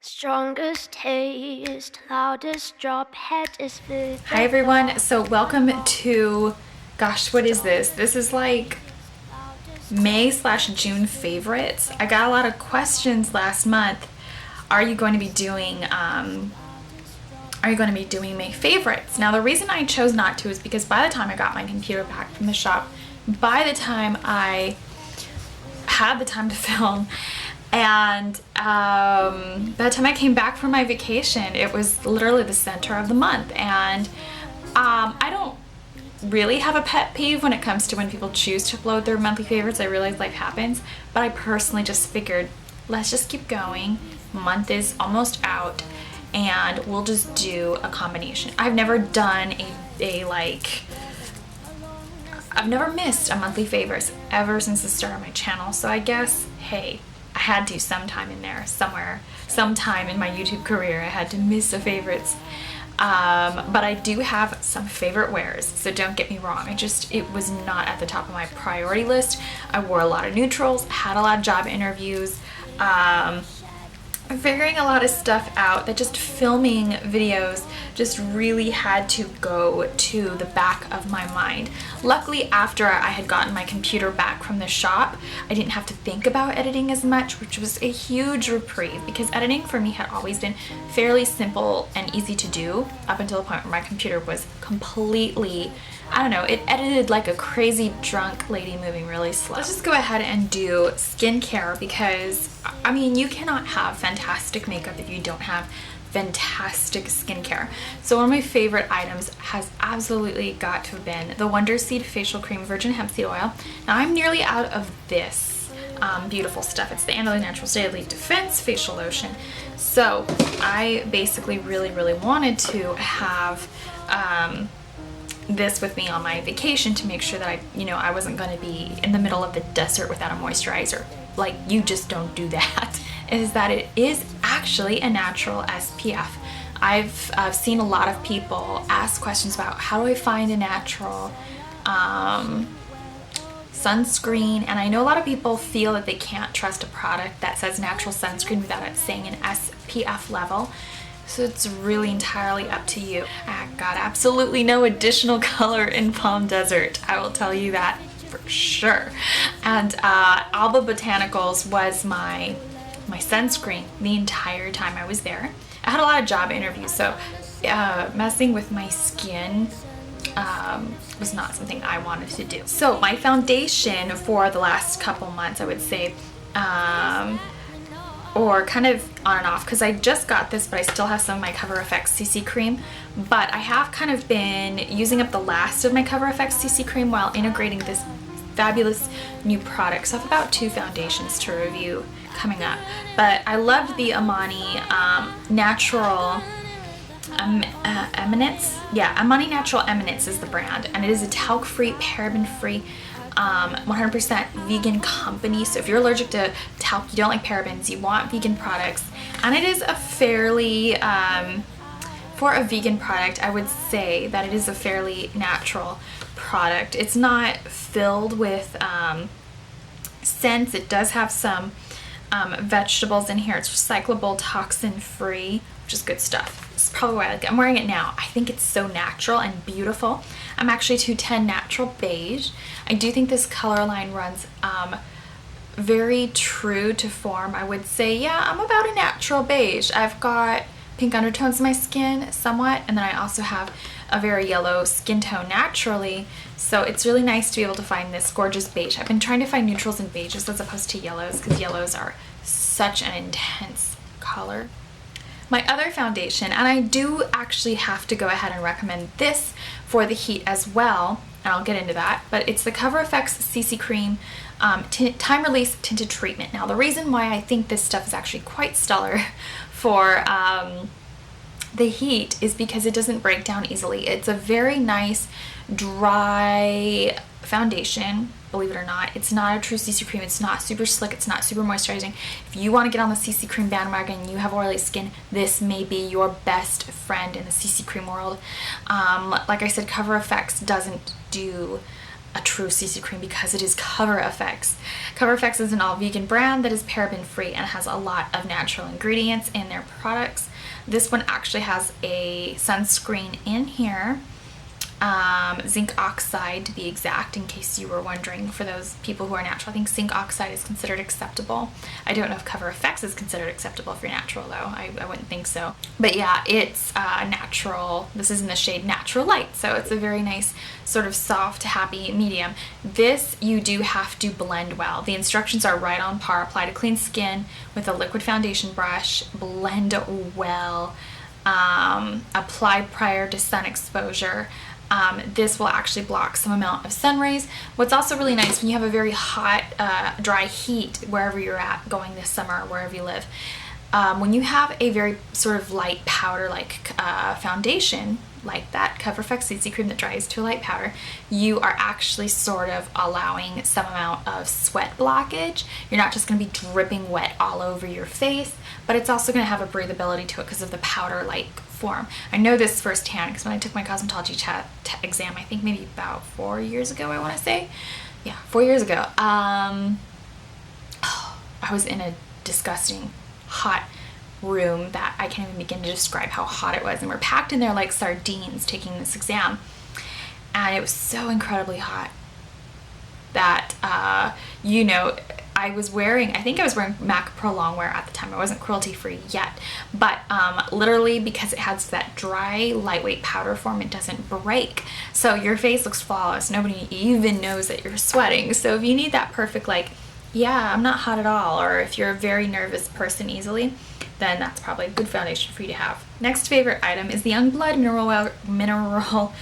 Strongest taste, loudest drop, head is big. Hi everyone, so welcome to, gosh, what is this? This is like May/June favorites. I got a lot of questions last month. Are you going to be doing May favorites? Now the reason I chose not to is because by the time I got my computer back from the shop, by the time I had the time to film, and by the time I came back from my vacation, it was literally the center of the month. And I don't really have a pet peeve when it comes to when people choose to upload their monthly favorites. I realize life happens, but I personally just figured, let's just keep going. Month is almost out, and we'll just do a combination. I've never done I've never missed a monthly favorites ever since the start of my channel. So I guess, hey, I had to sometime in there, sometime in my YouTube career, I had to miss a favorites. But I do have some favorite wears, so don't get me wrong. It was not at the top of my priority list. I wore a lot of neutrals, had a lot of job interviews, figuring a lot of stuff out that just filming videos just really had to go to the back of my mind. Luckily, after I had gotten my computer back from the shop, I didn't have to think about editing as much, which was a huge reprieve because editing for me had always been fairly simple and easy to do up until the point where my computer was completely, I don't know, it edited like a crazy drunk lady moving really slow. Let's just go ahead and do skincare because, I mean, you cannot have fantastic makeup if you don't have fantastic skincare. So one of my favorite items has absolutely got to have been the Wonder Seed Facial Cream Virgin Hemp Seed Oil. Now I'm nearly out of this beautiful stuff. It's the Andalou Naturals Daily Defense Facial Lotion. So I basically really wanted to have this with me on my vacation to make sure that I wasn't going to be in the middle of the desert without a moisturizer. Like, you just don't do that. Is that it is actually a natural SPF. I've seen a lot of people ask questions about how do I find a natural sunscreen, and I know a lot of people feel that they can't trust a product that says natural sunscreen without it saying an SPF level. So it's really entirely up to you. I got absolutely no additional color in Palm Desert, I will tell you that for sure. And Alba Botanicals was my sunscreen the entire time I was there. I had a lot of job interviews, so messing with my skin was not something I wanted to do. So my foundation for the last couple months, I would say, or kind of on and off, because I just got this, but I still have some of my Cover FX CC cream. But I have kind of been using up the last of my Cover FX CC cream while integrating this fabulous new product. So I have about 2 foundations to review coming up. But I loved the Amani Natural Eminence. Yeah, Amani Natural Eminence is the brand, and it is a talc-free, paraben-free, 100% vegan company. So if you're allergic to talc, you don't like parabens, you want vegan products, and it is a fairly for a vegan product, I would say that it is a fairly natural product. It's not filled with scents. It does have some vegetables in here. It's recyclable, toxin free, which is good stuff. It's probably why I like it. I'm wearing it now. I think it's so natural and beautiful. I'm actually 210 Natural Beige. I do think this color line runs very true to form. I would say, yeah, I'm about a natural beige. I've got pink undertones in my skin somewhat, and then I also have a very yellow skin tone naturally. So it's really nice to be able to find this gorgeous beige. I've been trying to find neutrals and beiges as opposed to yellows, because yellows are such an intense color. My other foundation, and I do actually have to go ahead and recommend this for the heat as well, and I'll get into that, but it's the Cover FX CC Cream Time Release Tinted Treatment. Now the reason why I think this stuff is actually quite stellar for the heat is because it doesn't break down easily. It's a very nice dry foundation, believe it or not. It's not a true CC cream. It's not super slick. It's not super moisturizing. If you want to get on the CC cream bandwagon and you have oily skin, this may be your best friend in the CC cream world. Like I said, Cover FX doesn't do a true CC cream because it is Cover FX. Cover FX is an all vegan brand that is paraben free and has a lot of natural ingredients in their products. This one actually has a sunscreen in here, zinc oxide to be exact, in case you were wondering, for those people who are natural. I think zinc oxide is considered acceptable. I don't know if Cover FX is considered acceptable if you're natural though. I wouldn't think so. But yeah, it's natural. This is in the shade Natural Light, so it's a very nice sort of soft, happy medium. This you do have to blend well. The instructions are right on par. Apply to clean skin with a liquid foundation brush. Blend well. Apply prior to sun exposure. This will actually block some amount of sun rays. What's also really nice when you have a very hot, dry heat wherever you're at going this summer, wherever you live, when you have a very sort of light powder like foundation, like that Cover FX CC cream that dries to a light powder, you are actually sort of allowing some amount of sweat blockage. You're not just going to be dripping wet all over your face, but it's also going to have a breathability to it because of the powder-like form. I know this firsthand because when I took my cosmetology exam, I think maybe about 4 years ago, I want to say. Yeah, 4 years ago. I was in a disgusting hot room that I can't even begin to describe how hot it was, and we're packed in there like sardines taking this exam, and it was so incredibly hot that you know, I think I was wearing MAC Pro Longwear at the time. I wasn't cruelty free yet, but literally because it has that dry lightweight powder form, it doesn't break, so your face looks flawless. Nobody even knows that you're sweating. So if you need that perfect, like, yeah, I'm not hot at all, or if you're a very nervous person easily, then that's probably a good foundation for you to have. Next favorite item is the Youngblood Mineral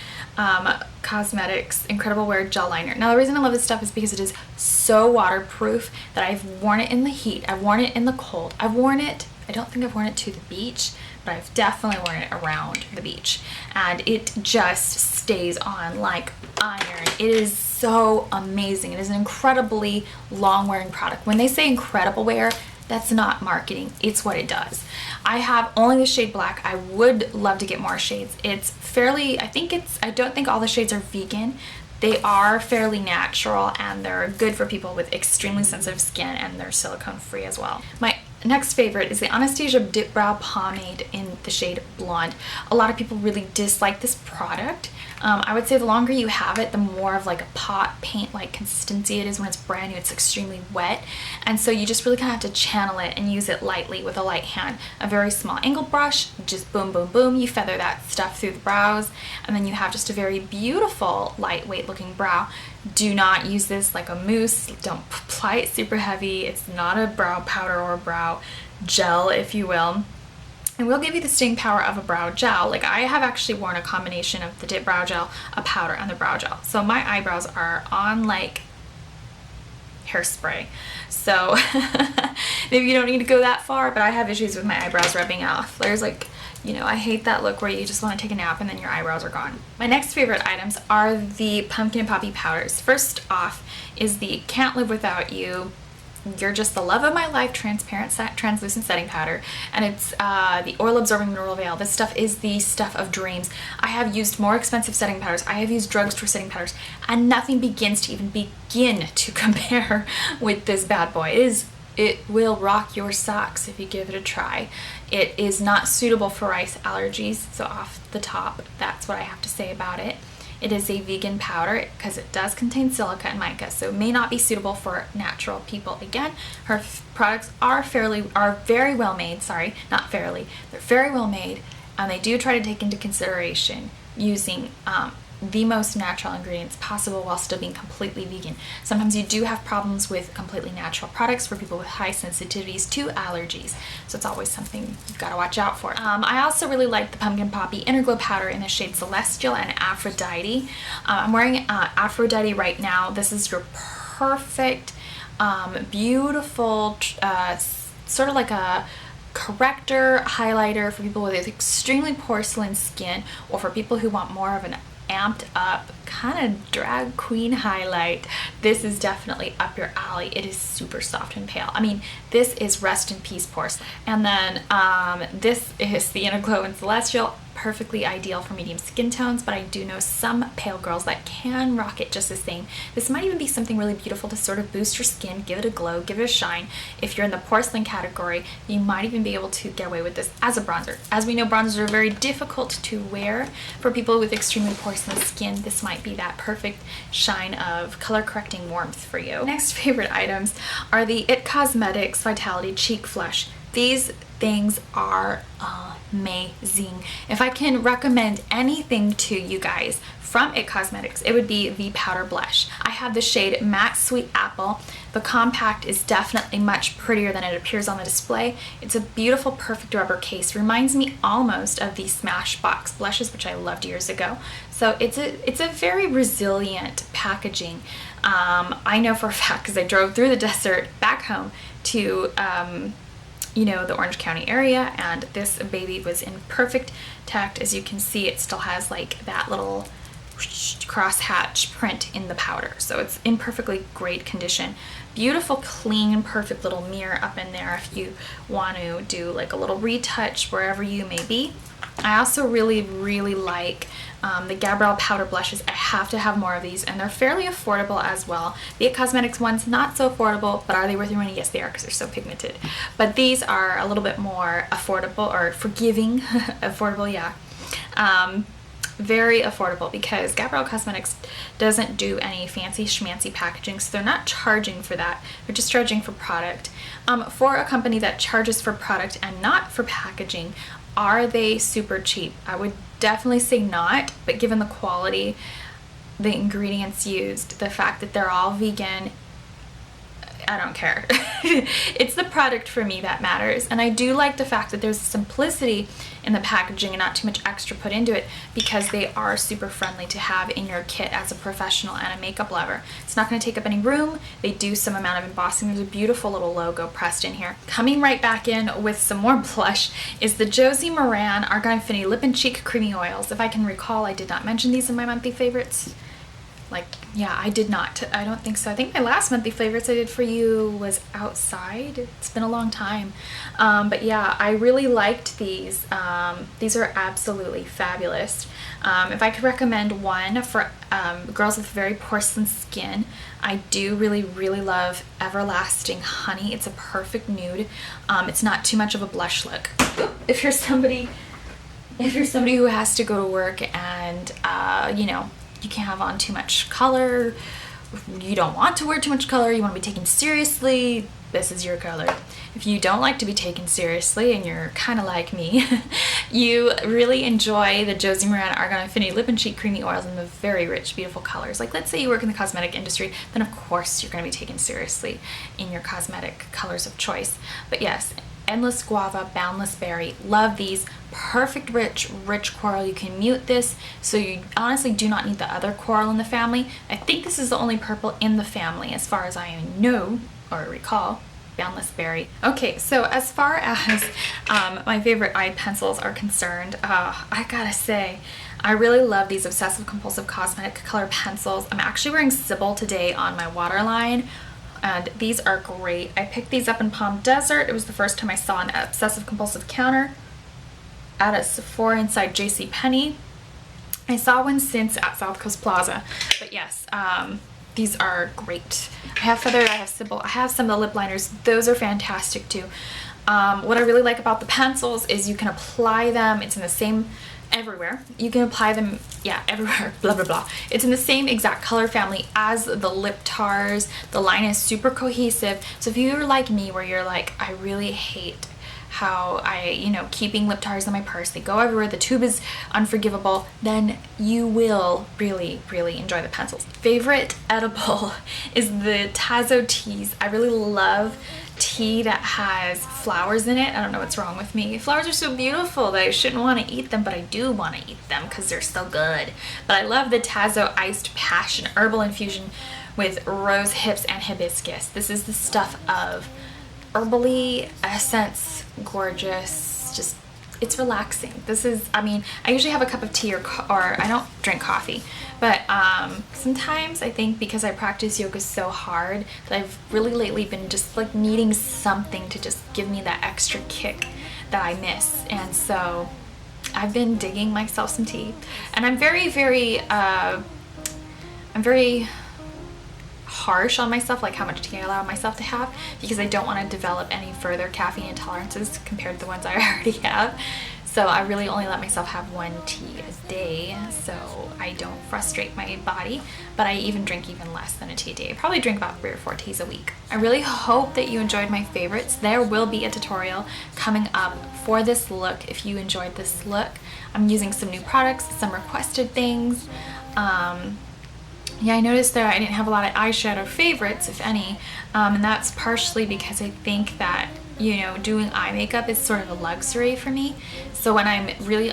Cosmetics Incredible Wear Gel Liner. Now the reason I love this stuff is because it is so waterproof that I've worn it in the heat, I've worn it in the cold, I've worn it, I don't think I've worn it to the beach, but I've definitely worn it around the beach, and it just stays on like iron. It is so amazing. It is an incredibly long wearing product. When they say incredible wear, that's not marketing, it's what it does. I have only the shade black. I would love to get more shades. It's fairly, I don't think all the shades are vegan. They are fairly natural, and they're good for people with extremely sensitive skin, and they're silicone free as well. My next favorite is the Anastasia Dip Brow Pomade in the shade Blonde. A lot of people really dislike this product. I would say the longer you have it, the more of like a pot paint like consistency it is. When it's brand new, it's extremely wet, and so you just really kind of have to channel it and use it lightly with a light hand. A very small angle brush, just boom boom boom, you feather that stuff through the brows, and then you have just a very beautiful lightweight looking brow. Do not use this like a mousse. Don't apply it super heavy. It's not a brow powder or brow gel, if you will. It will give you the staying power of a brow gel. Like, I have actually worn a combination of the dip brow gel, a powder, and the brow gel. So my eyebrows are on like hairspray. So maybe you don't need to go that far, but I have issues with my eyebrows rubbing off. There's like, you know, I hate that look where you just want to take a nap and then your eyebrows are gone. My next favorite items are the Pumpkin and Poppy powders. First off is the Can't Live Without You, You're Just the Love of My Life transparent translucent setting powder, and it's the oil absorbing mineral veil. This stuff is the stuff of dreams. I have used more expensive setting powders, I have used drugstore setting powders, and nothing begins to even begin to compare with this bad boy. It will rock your socks if you give it a try. It is not suitable for rice allergies, so off the top, that's what I have to say about it. It is a vegan powder because it does contain silica and mica, so it may not be suitable for natural people. Again, her products are very well made. Sorry, not fairly. They're very well made, and they do try to take into consideration using the most natural ingredients possible while still being completely vegan. Sometimes you do have problems with completely natural products for people with high sensitivities to allergies, so it's always something you've got to watch out for. I also really like the Pumpkin Poppy Inner Glow Powder in the shade Celestial and Aphrodite. I'm wearing Aphrodite right now. This is your perfect, beautiful, sort of like a corrector, highlighter for people with extremely porcelain skin, or for people who want more of an amped up kind of drag queen highlight. This is definitely up your alley. It is super soft and pale. I mean, this is Rest in Peace porcelain. And then this is the Inner Glow in Celestial. perfectly ideal for medium skin tones, but I do know some pale girls that can rock it just the same. This might even be something really beautiful to sort of boost your skin, give it a glow, give it a shine. If you're in the porcelain category, you might even be able to get away with this as a bronzer. As we know, bronzers are very difficult to wear for people with extremely porcelain skin. This might be that perfect shine of color correcting warmth for you. Next favorite items are the IT Cosmetics Vitality Cheek Flush. These things are amazing. If I can recommend anything to you guys from IT Cosmetics, it would be the powder blush. I have the shade Matte Sweet Apple. The compact is definitely much prettier than it appears on the display. It's a beautiful, perfect rubber case. Reminds me almost of the Smashbox blushes, which I loved years ago. So it's a very resilient packaging. I know for a fact, because I drove through the desert back home to you know, the Orange County area, and this baby was in perfect tact. As you can see, it still has like that little crosshatch print in the powder, so it's in perfectly great condition. Beautiful, clean, perfect little mirror up in there if you want to do like a little retouch wherever you may be. I also really like the Gabrielle powder blushes. I have to have more of these, and they're fairly affordable as well. The IT Cosmetics ones, not so affordable, but are they worth your money? Yes, they are, because they're so pigmented. But these are a little bit more affordable, or forgiving. Affordable, yeah. Very affordable, because Gabrielle Cosmetics doesn't do any fancy schmancy packaging, so they're not charging for that. They're just charging for product. For a company that charges for product and not for packaging, are they super cheap? I would definitely say not, but given the quality, the ingredients used, the fact that they're all vegan, I don't care. It's the product for me that matters. And I do like the fact that there's a simplicity in the packaging and not too much extra put into it, because they are super friendly to have in your kit as a professional and a makeup lover. It's not going to take up any room. They do some amount of embossing. There's a beautiful little logo pressed in here. Coming right back in with some more blush is the Josie Maran Argan Infinity Lip and Cheek Creamy Oils. If I can recall, I did not mention these in my monthly favorites. Like, yeah, I did not. I don't think so. I think my last monthly favorites I did for you was Outside. It's been a long time. But yeah, I really liked these. These are absolutely fabulous. If I could recommend one for girls with very porcelain skin, I do really love Everlasting Honey. It's a perfect nude. It's not too much of a blush look. If you're somebody who has to go to work and, you know, you can't have on too much color, you don't want to wear too much color, you want to be taken seriously, this is your color. If you don't like to be taken seriously and you're kind of like me, you really enjoy the Josie Maran Argan Infinity Lip and Cheek Creamy Oils in the very rich, beautiful colors. Like, let's say you work in the cosmetic industry, then of course you're going to be taken seriously in your cosmetic colors of choice. But yes, Endless Guava, Boundless Berry, love these. Perfect rich coral. You can mute this, so you honestly do not need the other coral in the family. I think this is the only purple in the family as far as I know or recall. Boundless Berry. Okay, so as far as my favorite eye pencils are concerned, I gotta say, I really love these Obsessive Compulsive Cosmetic Color Pencils. I'm actually wearing Sybil today on my waterline, and these are great. I picked these up in Palm Desert. It was the first time I saw an Obsessive Compulsive counter at a Sephora inside JCPenney. I saw one since at South Coast Plaza, but yes, these are great. I have Feathered, I have Sybil, I have some of the lip liners. Those are fantastic too. What I really like about the pencils is you can apply them. It's in the same everywhere. You can apply them, yeah, everywhere, blah, blah, blah. It's in the same exact color family as the lip tars. The line is super cohesive. So if you're like me, where you're like, I really hate how keeping lip tars in my purse, they go everywhere, the tube is unforgivable, then you will really enjoy the pencils. Favorite edible is the Tazo teas. I really love tea that has flowers in it. I don't know what's wrong with me. Flowers are so beautiful that I shouldn't want to eat them, but I do want to eat them because they're so good. But I love the Tazo Iced Passion Herbal Infusion with rose hips and hibiscus. This is the stuff of herbally essence, gorgeous, just, it's relaxing. This is, I mean, I usually have a cup of tea or I don't drink coffee, but sometimes I think because I practice yoga so hard that I've really lately been just like needing something to just give me that extra kick that I miss. And so I've been digging myself some tea, and I'm very harsh on myself, like how much tea I allow myself to have, because I don't want to develop any further caffeine intolerances compared to the ones I already have. So I really only let myself have 1 tea a day, so I don't frustrate my body, but I even drink even less than a tea a day. I probably drink about 3 or 4 teas a week. I really hope that you enjoyed my favorites. There will be a tutorial coming up for this look if you enjoyed this look. I'm using some new products, some requested things. Yeah, I noticed that I didn't have a lot of eyeshadow favorites, if any, and that's partially because I think that, you know, doing eye makeup is sort of a luxury for me. So when I'm really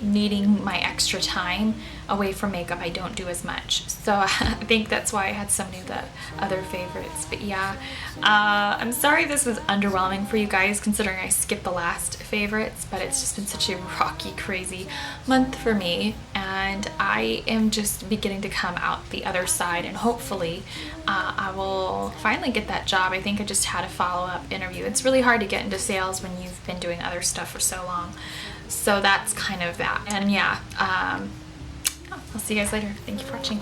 needing my extra time away from makeup, I don't do as much. So I think that's why I had so many of the other favorites. But yeah, I'm sorry this was underwhelming for you guys considering I skipped the last favorites, but it's just been such a rocky, crazy month for me, and I am just beginning to come out the other side, and hopefully I will finally get that job. I think I just had a follow-up interview. It's really hard to get into sales when you've been doing other stuff for so long. So that's kind of that. And yeah, I'll see you guys later. Thank you for watching.